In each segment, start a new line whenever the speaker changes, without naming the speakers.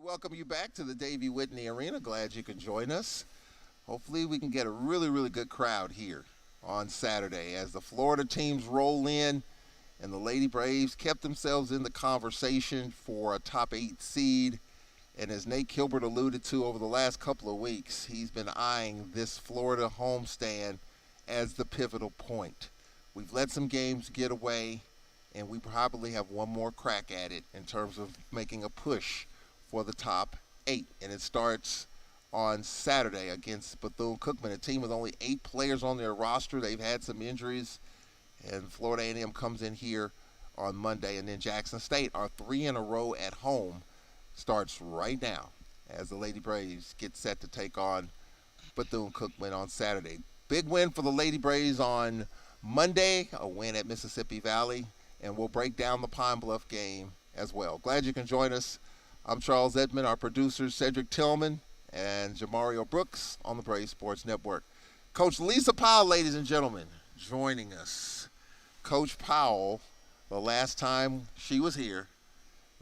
Welcome you back to the Davey Whitney Arena. Glad you could join us. Hopefully, we can get a really, really good crowd here on Saturday as the Florida teams roll in and the Lady Braves kept themselves in the conversation for a top 8 seed. And as Nate Kilbert alluded to over the last couple of weeks, he's been eyeing this Florida homestand as the pivotal point. We've let some games get away, and we probably have one more crack at it in terms of making a push for the top 8. And it starts on Saturday against Bethune-Cookman, a team with only 8 players on their roster. They've had some injuries, and Florida A&M comes in here on Monday. And then Jackson State, our 3 in a row at home, starts right now as the Lady Braves get set to take on Bethune-Cookman on Saturday. Big win for the Lady Braves on Monday, a win at Mississippi Valley, and we'll break down the Pine Bluff game as well. Glad you can join us. I'm Charles Edmond, our producers Cedric Tillman and Jamario Brooks on the Brave Sports Network. Coach Lisa Powell, ladies and gentlemen, joining us. Coach Powell, the last time she was here,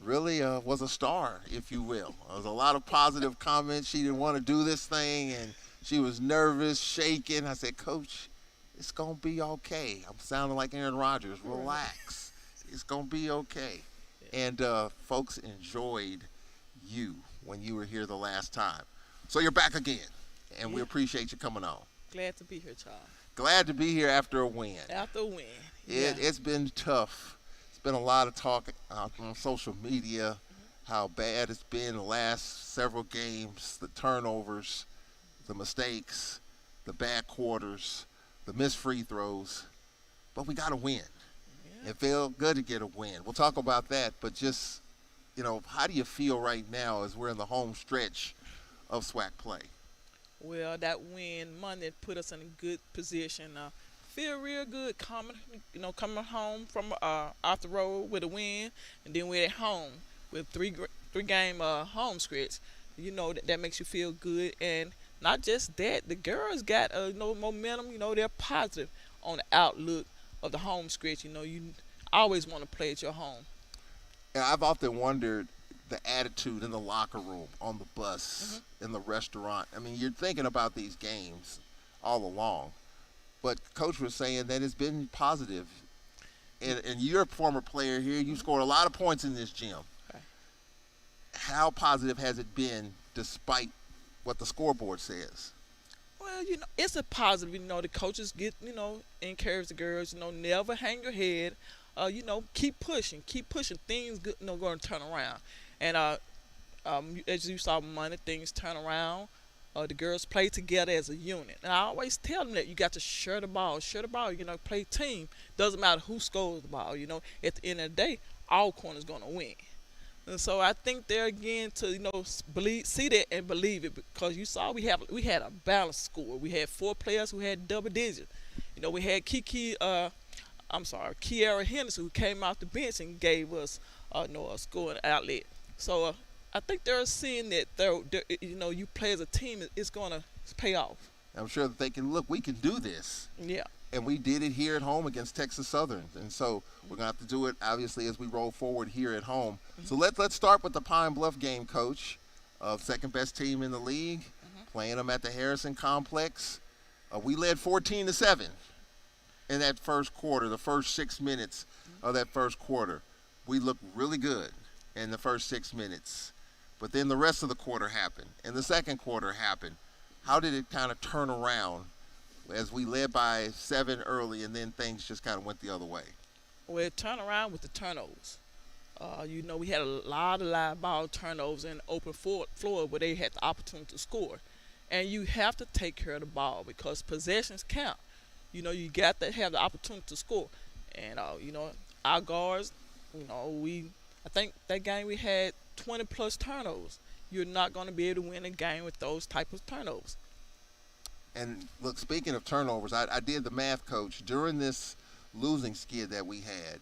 really was a star, if you will. There was a lot of positive comments. She didn't want to do this thing, and she was nervous, shaking. I said, Coach, it's going to be okay. I'm sounding like Aaron Rodgers. Relax. It's going to be okay. And folks enjoyed you when you were here the last time. So you're back again, and we appreciate you coming on.
Glad to be here, Charles.
Glad to be here after a win.
After a win.
It's been tough. It's been a lot of talk on social media, how bad it's been the last several games, the turnovers, the mistakes, the bad quarters, the missed free throws. But we got to win.
Yeah.
It felt good to get a win. We'll talk about that, but just, how do you feel right now as we're in the home stretch of SWAC play?
Well, that win Monday put us in a good position. Feel real good coming home from off the road with a win, and then we're at home with three game home stretch. That makes you feel good, and not just that, the girls got momentum. They're positive on the outlook of the home stretch. You always want to play at your home.
And I've often wondered the attitude in the locker room, on the bus, in the restaurant. I mean, you're thinking about these games all along, but Coach was saying that it's been positive. And you're a former player here. You scored a lot of points in this gym.
Okay.
How positive has it been despite what the scoreboard says?
Well, it's a positive. The coaches encourage the girls. Never hang your head. Keep pushing. Things going to turn around. And as you saw Monday, things turn around. The girls play together as a unit. And I always tell them that you got to share the ball. Play team. Doesn't matter who scores the ball. At the end of the day, Alcorn is going to win. And so I think they're again to see that and believe it, because you saw we had a balanced score. We had 4 players who had double digits. We had Kiara Henderson, who came off the bench and gave us a scoring outlet. So I think they're seeing that you play as a team, it's going to pay off.
I'm sure that they can look. We can do this.
Yeah.
And we did it here at home against Texas Southern. And so we're going to have to do it, obviously, as we roll forward here at home. So let's start with the Pine Bluff game, Coach. Second best team in the league, playing them at the Harrison Complex. We led 14-7 in that first quarter, the first 6 minutes of that first quarter. We looked really good in the first 6 minutes. But then the rest of the quarter happened, and the second quarter happened. How did it kind of turn around as we led by 7 early, and then things just kind of went the other way?
Well, it turned around with the turnovers. We had a lot of live ball turnovers in the open floor where they had the opportunity to score. And you have to take care of the ball because possessions count. You got to have the opportunity to score. And, our guards, I think that game we had 20-plus turnovers. You're not going to be able to win a game with those type of turnovers.
And look, speaking of turnovers, I did the math, Coach. During this losing skid that we had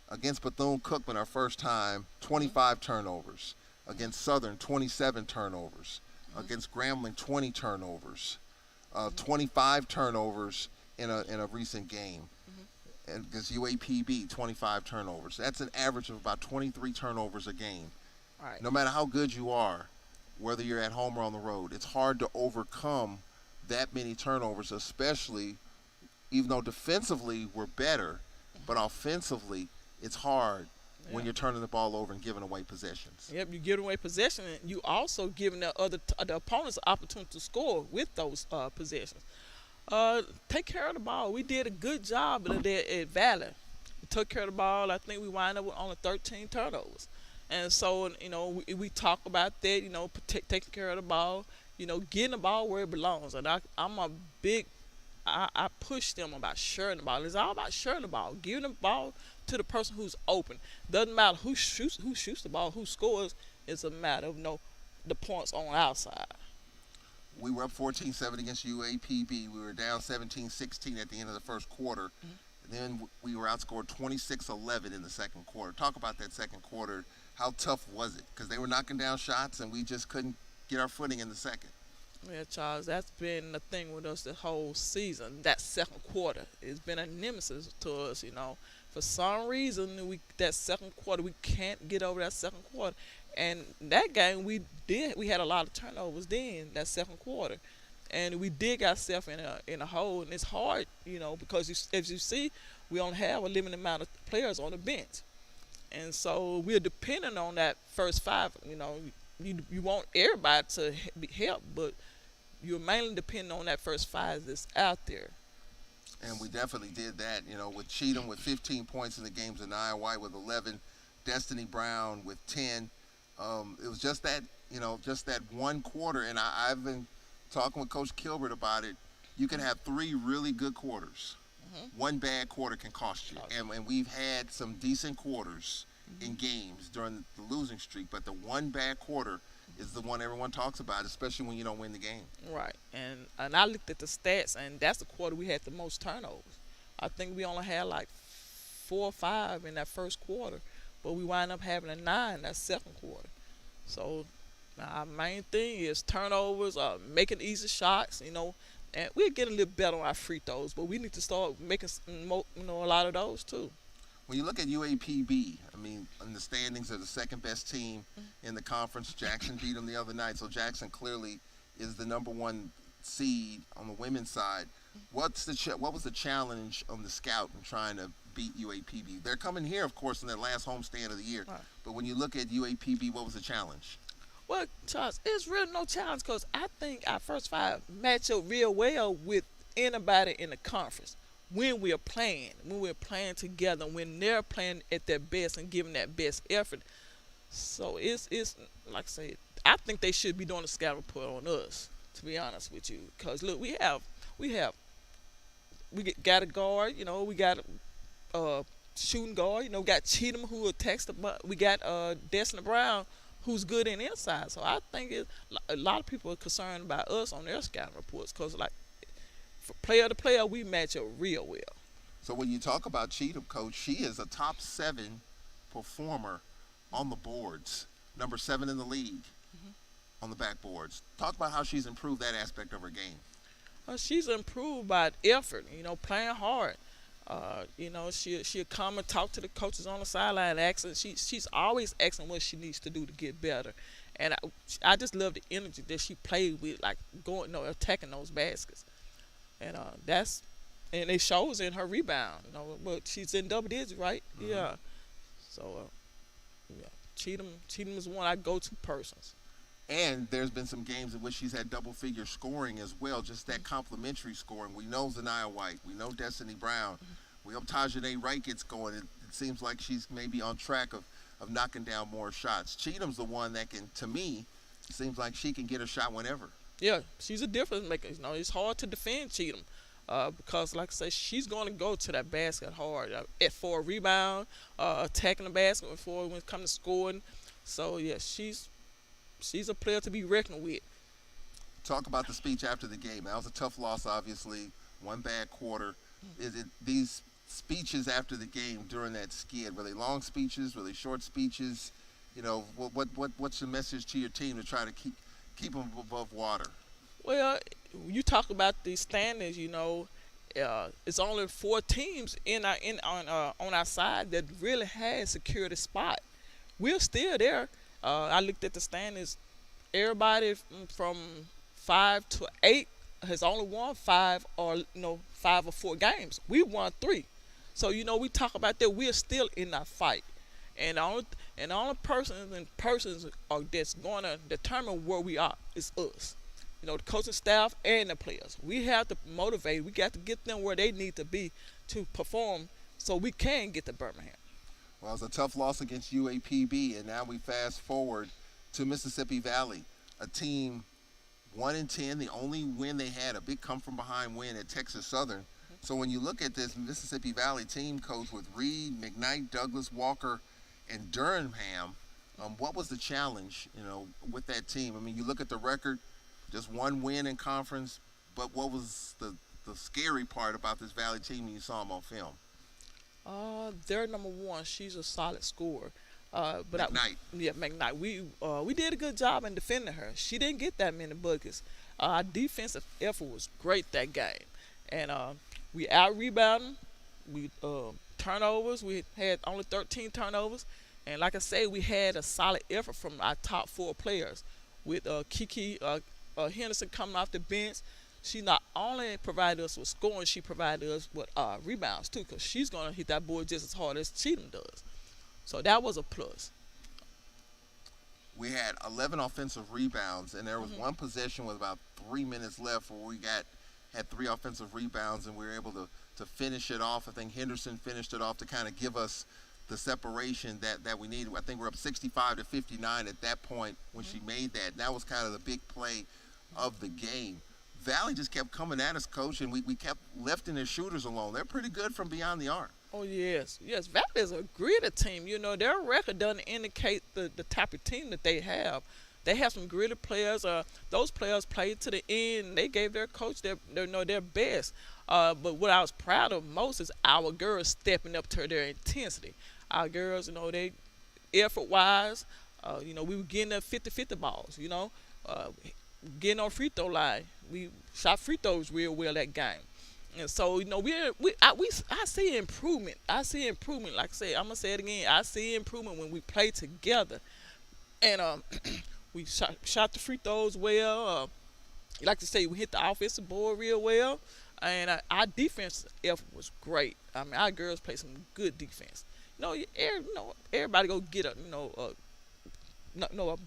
against Bethune-Cookman our first time, 25 turnovers. Against Southern, 27 turnovers. Against Grambling, 20 turnovers. 25 turnovers in a recent game. And against UAPB, 25 turnovers. That's an average of about 23 turnovers a game.
Right.
No matter how good you are, whether you're at home or on the road, it's hard to overcome that many turnovers, especially even though defensively we're better, but offensively it's hard when
Yeah.
you're turning the ball over and giving away possessions.
Yep, you give away possession, and you also giving the opponents an opportunity to score with those possessions. Take care of the ball. We did a good job of that at Valley. We took care of the ball. I think we wind up with only 13 turnovers. And so, we talk about that, taking care of the ball, getting the ball where it belongs. And I'm a big, I push them about sharing the ball. It's all about sharing the ball, giving the ball to the person who's open. Doesn't matter who shoots the ball, who scores. It's a matter of, the points on our side.
We were up 14-7 against UAPB. We were down 17-16 at the end of the first quarter. Then we were outscored 26-11 in the second quarter. Talk about that second quarter. How tough was it? Because they were knocking down shots and we just couldn't get our footing in the second.
Yeah, Charles, that's been the thing with us the whole season. That second quarter, it's been a nemesis to us. For some reason, that second quarter we can't get over that second quarter. And that game we had a lot of turnovers then that second quarter, and we dig ourselves in a hole. And it's hard, because as you see, we only have a limited amount of players on the bench, and so we're dependent on that first five. You want everybody to be helped, but you're mainly depending on that first five that's out there.
And we definitely did that, with Cheatham with 15 points in the games, and Nia White with 11, Destiny Brown with 10. It was just that, just that one quarter, and I've been talking with Coach Kilbert about it. You can have three really good quarters. One bad quarter can cost you, and we've had some decent quarters in games during the losing streak, but the one bad quarter is the one everyone talks about, especially when you don't win the game.
Right, and I looked at the stats, and that's the quarter we had the most turnovers. I think we only had like 4 or 5 in that first quarter, but we wind up having a 9 that second quarter. So our main thing is turnovers, making easy shots, and we're getting a little better on our free throws, but we need to start making a lot of those too.
When you look at UAPB, in the standings, they're the second best team in the conference. Jackson beat them the other night, so Jackson clearly is the number one seed on the women's side. What was the challenge on the Scout in trying to beat UAPB? They're coming here, of course, in their last homestand of the year.
Right.
But when you look at UAPB, what was the challenge?
Well, Charles, it's really no challenge because I think our first 5 match up real well with anybody in the conference. When we're playing together, when they're playing at their best and giving that best effort. So it's like I said, I think they should be doing a scout report on us, to be honest with you. Because look, we got a guard, we got a shooting guard, we got Cheatham who attacks the butt. We got Destiny Brown who's good in inside. So I think a lot of people are concerned about us on their scouting reports because for player to player, we match up real well.
So when you talk about Cheatham, Coach, she is a top 7 performer on the boards, number 7 in the league on the backboards. Talk about how she's improved that aspect of her game.
She's improved by effort, playing hard. She'll come and talk to the coaches on the sideline, asking. She's always asking what she needs to do to get better. And I just love the energy that she played with, like going, attacking those baskets. And and it shows in her rebound, but she's in double digits, right? Yeah. So, Cheatham is one of our go-to persons.
And there's been some games in which she's had double-figure scoring as well, just that complimentary scoring. We know Zania White. We know Destiny Brown. We hope Tajane Wright gets going. It seems like she's maybe on track of knocking down more shots. Cheatham's the one that can, to me, seems like she can get a shot whenever.
Yeah, she's a difference maker. It's hard to defend Cheatham because, like I say, she's going to go to that basket hard for a rebound, attacking the basket when it comes to scoring. So, yeah, she's a player to be reckoned with.
Talk about the speech after the game. That was a tough loss, obviously. One bad quarter. Is it these speeches after the game during that skid? Were they long speeches? Were they short speeches? What's your message to your team to try to keep them above water?
Well, you talk about the standings. It's only 4 teams on our side that really has secured a spot. We're still there. I looked at the standings. Everybody from 5 to 8 has only won 5 or 4 games. We won 3. So we talk about that. We're still in that fight, and the only persons that's going to determine where we are is us. The coaching staff and the players. We have to motivate. We got to get them where they need to be to perform, so we can get to Birmingham.
Well, it was a tough loss against UAPB, and now we fast forward to Mississippi Valley, a team 1-10. The only win they had, a big come-from-behind win at Texas Southern. So when you look at this Mississippi Valley team, coach, with Reed, McKnight, Douglas, Walker, and Durham, what was the challenge, with that team? I mean, you look at the record, just one win in conference, but what was the scary part about this Valley team when you saw them on film?
They're number one. She's a solid scorer.
McKnight.
McKnight. We did a good job in defending her. She didn't get that many buckets. Our defensive effort was great that game, and we out rebounded. We turnovers. We had only 13 turnovers, and like I say, we had a solid effort from our top 4 players, with Kiki Henderson coming off the bench. She not only provided us with scoring, she provided us with rebounds too, because she's going to hit that board just as hard as Cheatham does. So that was a plus.
We had 11 offensive rebounds, and there was one possession with about 3 minutes left where we had 3 offensive rebounds, and we were able to finish it off. I think Henderson finished it off to kind of give us the separation that we needed. I think we're up 65-59 at that point when she made that. And that was kind of the big play of the game. Valley just kept coming at us, coach, and we kept lifting their shooters alone. They're pretty good from beyond the arc.
Oh, yes. Valley is a gritty team. Their record doesn't indicate the type of team that they have. They have some gritty players. Those players played to the end. And they gave their coach their best. But what I was proud of most is our girls stepping up to their intensity. Our girls, they effort-wise, we were getting the 50-50 balls, getting on free throw line. We shot free throws real well that game. And so, I see improvement. I see improvement. Like I said, I'm going to say it again. I see improvement when we play together. And we shot the free throws well. Like I say, we hit the offensive board real well. And our defense effort was great. I mean, our girls play some good defense. Everybody go get a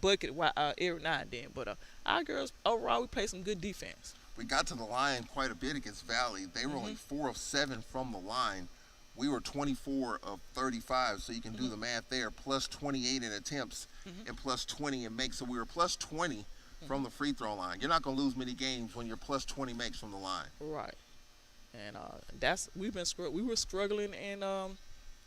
bucket every now and then. But our girls, overall, we play some good defense.
We got to the line quite a bit against Valley. They were only 4 of 7 from the line. We were 24 of 35, so you can do the math there. Plus 28 in attempts and plus 20 in makes. So we were plus 20 from the free throw line. You're not going to lose many games when you're plus 20 makes from the line.
Right. And we were struggling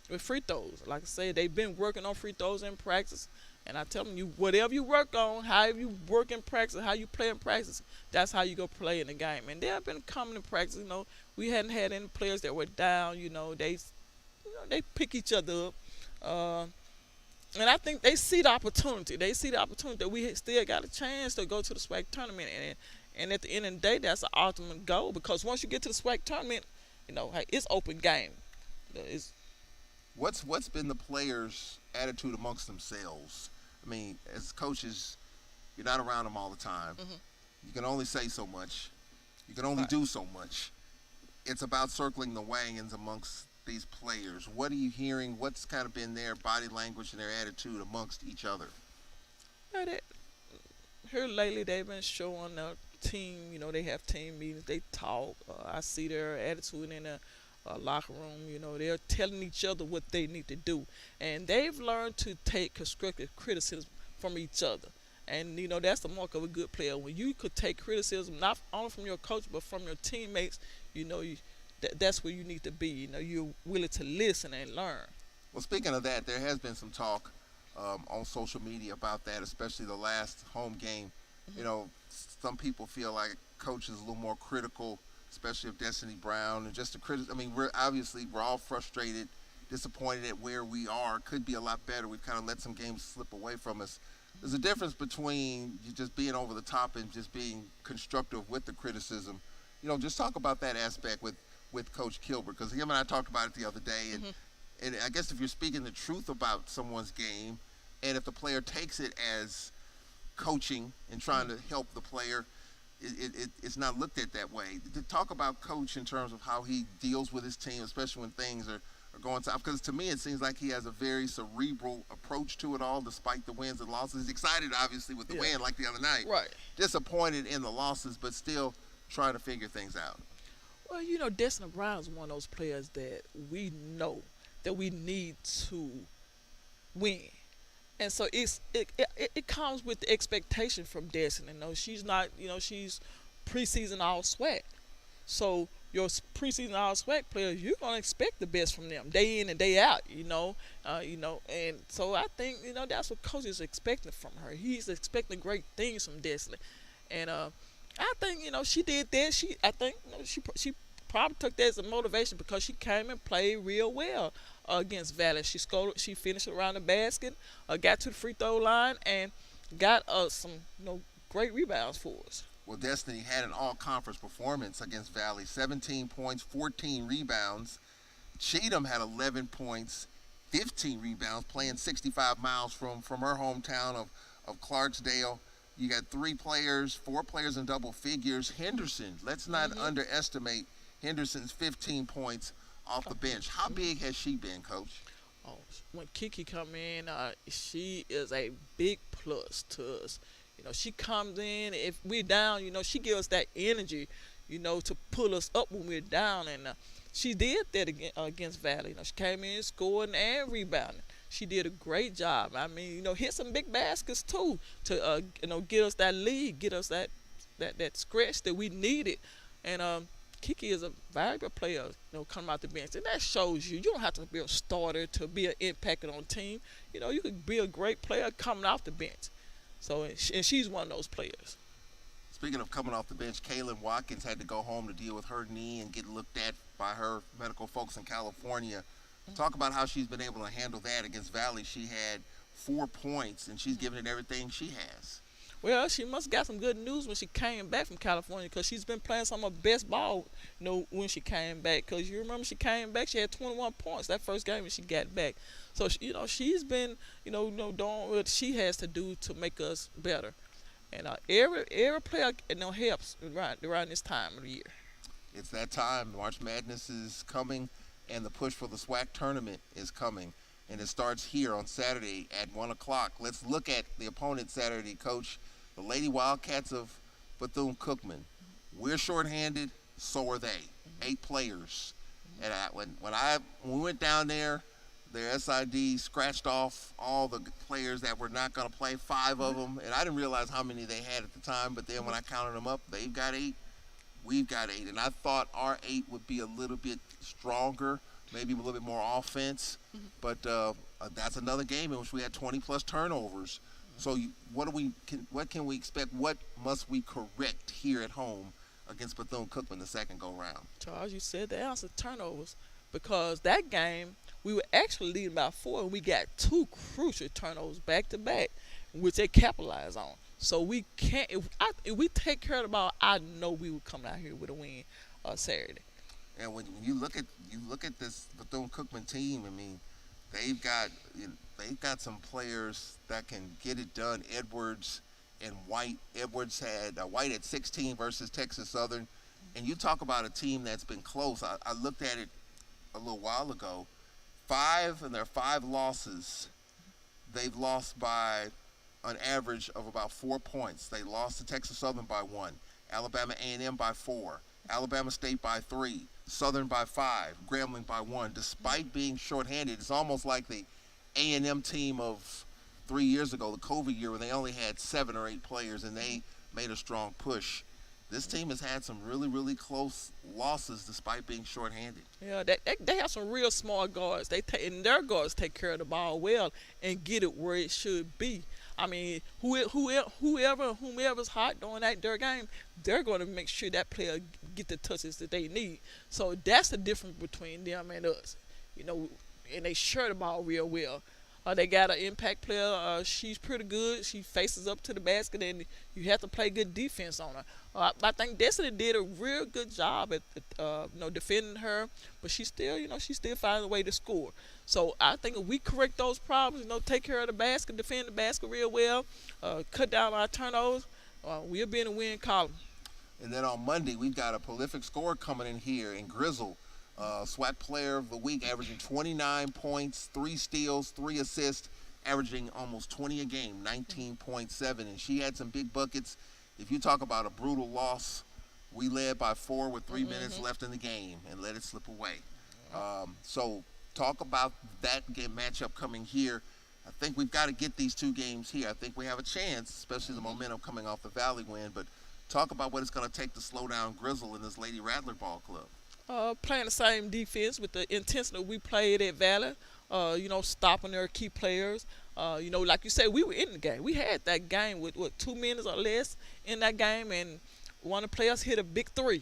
with free throws. Like I say, they've been working on free throws in practice. And I tell them, whatever you work on, however you work in practice, how you play in practice, that's how you go play in the game. And they have been coming in practice. We hadn't had any players that were down. They pick each other up. And I think they see the opportunity. They see the opportunity that we still got a chance to go to the SWAC tournament. And at the end of the day, that's the ultimate goal. Because once you get to the SWAC tournament, it's open game.
What's been the players' attitude amongst themselves? I mean, as coaches, you're not around them all the time. You can only say so much. You can only do so much. It's about circling the wagons amongst these players. What are you hearing? What's kind of been their body language and their attitude amongst each other?
Here lately, they've been showing their team. They have team meetings. They talk. I see their attitude in the locker room. They're telling each other what they need to do, and they've learned to take constructive criticism from each other. And that's the mark of a good player, when you could take criticism not only from your coach but from your teammates. That's where you need to be. You're willing to listen and learn.
Well, speaking of that, there has been some talk on social media about that, especially the last home game. Some people feel like coach is a little more critical, especially of Destiny Brown, and just the criticism. I mean, we're all frustrated, disappointed at where we are. Could be a lot better. We've kind of let some games slip away from us. There's a difference between you just being over the top and just being constructive with the criticism. Just talk about that aspect with Coach Kilbert, because him and I talked about it the other day, and I guess if you're speaking the truth about someone's game, And if the player takes it as coaching and trying to help the player, it's not looked at that way. To talk about Coach in terms of how he deals with his team, especially when things are going south, because to me it seems like he has a very cerebral approach to it all, despite the wins and losses. He's excited, obviously, with the win like the other night.
Right.
Disappointed in the losses, but still trying to figure things out.
Well, Destin Brown is one of those players that we know that we need to win. And so it comes with the expectation from Destiny. She's not, she's preseason all swag. So your preseason all swag players, you're gonna expect the best from them, day in and day out. And so I think that's what Coach is expecting from her. He's expecting great things from Destiny, and I think she did that. I think she probably took that as a motivation because she came and played real well against Valley. She scored. She finished around the basket, got to the free throw line, and got some great rebounds for us.
Well, Destiny had an all-conference performance against Valley. 17 points, 14 rebounds. Cheatham had 11 points, 15 rebounds, playing 65 miles from her hometown of Clarksdale. You got 4 players in double figures. Henderson, let's not underestimate Henderson's 15 points off the bench. How big has she been, Coach?
Oh, when Kiki come in, she is a big plus to us. She comes in, if we're down, she gives us that energy, to pull us up when we're down. And she did that against Valley. She came in scoring and rebounding. She did a great job. I mean, hit some big baskets too to, get us that lead, get us that scratch that we needed. And Kiki is a valuable player, coming out the bench. And that shows you don't have to be a starter to be an impact on the team. You could be a great player coming off the bench. So, and she's one of those players.
Speaking of coming off the bench, Kaylin Watkins had to go home to deal with her knee and get looked at by her medical folks in California. Talk about how she's been able to handle that against Valley. She had 4 points, and she's given it everything she has.
Well, she must have got some good news when she came back from California because she's been playing some of her best ball, when she came back. Because you remember she came back, she had 21 points that first game when she got back. So, she's been, doing what she has to do to make us better. And every player, helps around this time of the year.
It's that time. March Madness is coming, and the push for the SWAC tournament is coming. And it starts here on Saturday at 1 o'clock. Let's look at the opponent Saturday, Coach. The Lady Wildcats of Bethune-Cookman. We're shorthanded, so are they. 8 players. And when we went down there, their SID scratched off all the players that were not going to play, 5 of them. And I didn't realize how many they had at the time, but then when I counted them up, they've got 8, we've got 8. And I thought our 8 would be a little bit stronger, maybe a little bit more offense. But that's another game in which we had 20-plus turnovers. So what can we expect? What must we correct here at home against Bethune-Cookman the second go-round?
Charles, you said the answer, turnovers. Because that game, we were actually leading by 4, and we got 2 crucial turnovers back-to-back, which they capitalized on. So we can't. If we take care of the ball, I know we would come out here with a win Saturday.
And when you look at this Bethune-Cookman team, I mean, they've got some players that can get it done. Edwards and White. Edwards had White at 16 versus Texas Southern. And you talk about a team that's been close. I looked at it a little while ago. 5 in their 5 losses, they've lost by an average of about 4 points. They lost to Texas Southern by 1, Alabama A&M by 4, Alabama State by 3, Southern by 5, Grambling by 1. Despite being shorthanded, it's almost like the A&M team of 3 years ago, the COVID year, when they only had 7 or 8 players and they made a strong push. This team has had some really, really close losses despite being shorthanded.
Yeah, they have some real smart guards. And their guards take care of the ball well and get it where it should be. I mean, whoever's hot during their game, they're going to make sure that player get the touches that they need. So that's the difference between them and us, and they share the ball real well. They got an impact player. She's pretty good. She faces up to the basket, and you have to play good defense on her. I think Destiny did a real good job at defending her, but she still finds a way to score. So I think if we correct those problems, take care of the basket, defend the basket real well, cut down our turnovers, we'll be in the win column.
And then on Monday, we've got a prolific scorer coming in here in Grizzle. SWAT player of the week, averaging 29 points, 3 steals, 3 assists, averaging almost 20 a game, 19.7. And she had some big buckets. If you talk about a brutal loss, we led by 4 with 3 minutes left in the game and let it slip away. So talk about that game matchup coming here. I think we've got to get these 2 games here. I think we have a chance, especially the momentum coming off the Valley win. But talk about what it's going to take to slow down Grizzle in this Lady Rattler ball club.
Playing the same defense with the intensity we played at Valley, stopping their key players. Like you said, we were in the game. We had that game with, 2 minutes or less in that game, and one of the players hit a big 3.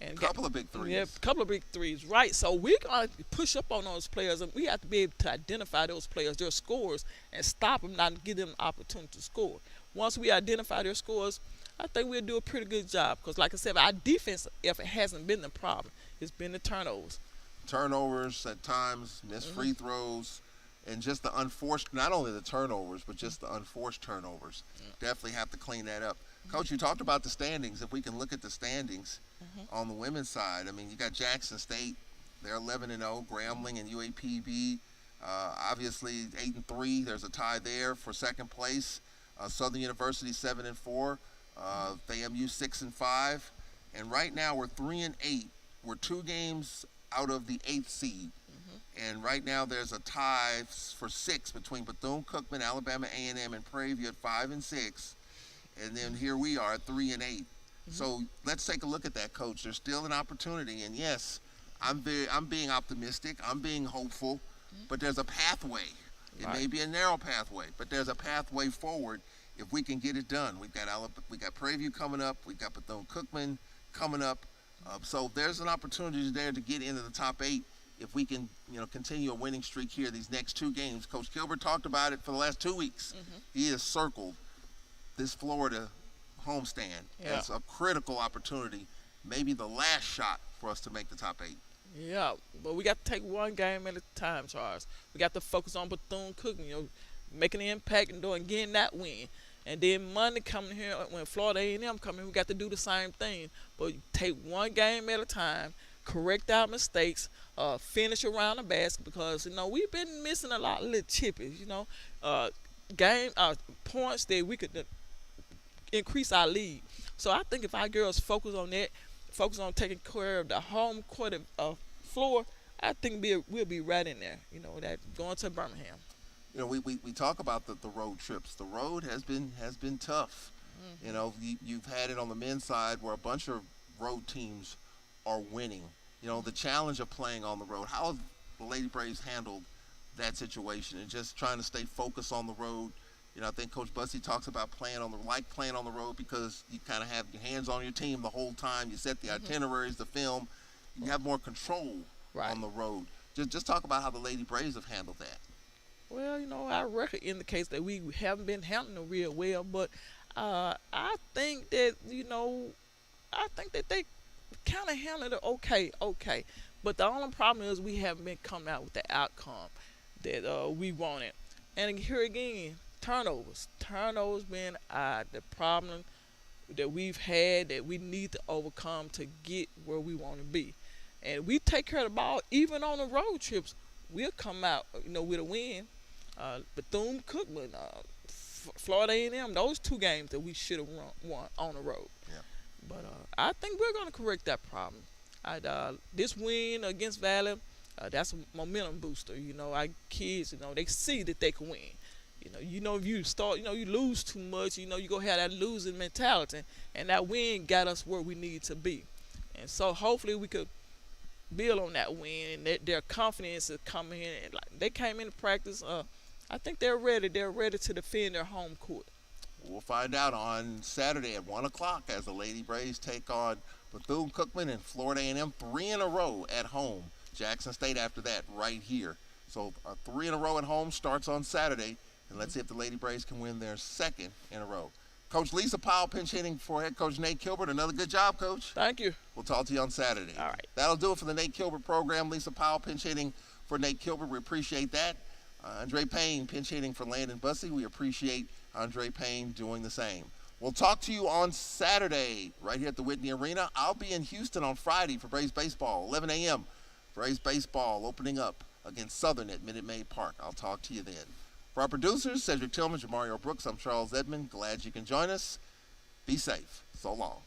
And
couple of big threes.
Yeah, a couple of big threes, right. So we're going to push up on those players, and we have to be able to identify those players, their scores, and stop them, not give them an opportunity to score. Once we identify their scores, I think we'll do a pretty good job because, like I said, our defense effort hasn't been the problem. It's been the turnovers.
Turnovers at times, missed free throws, and just the unforced, not only the turnovers, but just the unforced turnovers. Definitely have to clean that up. Coach, you talked about the standings. If we can look at the standings on the women's side, I mean, you got Jackson State. They're 11-0. Grambling and UAPB, obviously 8-3. There's a tie there for second place. Southern University 7-4. FAMU 6-5, and right now we're 3-8. We're 2 games out of the 8th seed, and right now there's a tie for 6 between Bethune-Cookman, Alabama A&M, and Prairie View at 5 and 6, and then here we are at 3-8. So let's take a look at that, Coach. There's still an opportunity, and yes, I'm being optimistic. I'm being hopeful, but there's a pathway. It may be a narrow pathway, but there's a pathway forward. If we can get it done, we got Prairie View coming up, we got Bethune-Cookman coming up, so there's an opportunity there to get into the top 8 if we can, continue a winning streak here these next 2 games. Coach Kilbert talked about it for the last 2 weeks. He has circled this Florida homestand as a critical opportunity, maybe the last shot for us to make the top 8.
Yeah, but we got to take one game at a time, Charles. We got to focus on Bethune-Cookman, making an impact and getting that win. And then Monday coming here, when Florida A&M coming, we got to do the same thing. But take one game at a time, correct our mistakes, finish around the basket because, we've been missing a lot of little chippies, game points that we could increase our lead. So I think if our girls focus on that, focus on taking care of the home court floor, I think we'll be right in there, that going to Birmingham.
We talk about the road trips. The road has been tough. You've had it on the men's side where a bunch of road teams are winning. The challenge of playing on the road. How have the Lady Braves handled that situation and just trying to stay focused on the road? I think Coach Bussey talks about playing on the road because you kind of have your hands on your team the whole time. You set the itineraries, the film. You have more control on the road. Just talk about how the Lady Braves have handled that.
Well, our record indicates that we haven't been handling it real well, but I think that, they kind of handled it okay. But the only problem is we haven't been coming out with the outcome that we wanted. And here again, turnovers. Turnovers been the problem that we've had that we need to overcome to get where we want to be. And we take care of the ball, even on the road trips, we'll come out, with a win. Bethune-Cookman, Florida A&M, those 2 games that we should have won on the road.
Yeah.
But I think we're going to correct that problem. This win against Valley, that's a momentum booster. Our kids, they see that they can win. If you start, you lose too much, you go have that losing mentality, and that win got us where we need to be. And so hopefully we could build on that win, and their confidence is coming in. And they came into practice. I think they're ready. They're ready to defend their home court.
We'll find out on Saturday at 1 o'clock as the Lady Braves take on Bethune-Cookman and Florida A&M 3 in a row at home. Jackson State after that right here. So 3 in a row at home starts on Saturday, and let's see if the Lady Braves can win their 2nd in a row. Coach Lisa Powell pinch hitting for head coach Nate Kilbert. Another good job, Coach.
Thank you.
We'll talk to you on Saturday.
All right.
That'll do it for the Nate Kilbert program. Lisa Powell pinch hitting for Nate Kilbert. We appreciate that. Andre Payne pinch hitting for Landon Bussey. We appreciate Andre Payne doing the same. We'll talk to you on Saturday right here at the Whitney Arena. I'll be in Houston on Friday for Braves Baseball, 11 a.m. Braves Baseball opening up against Southern at Minute Maid Park. I'll talk to you then. For our producers, Cedric Tillman, Jamario Brooks, I'm Charles Edmond. Glad you can join us. Be safe. So long.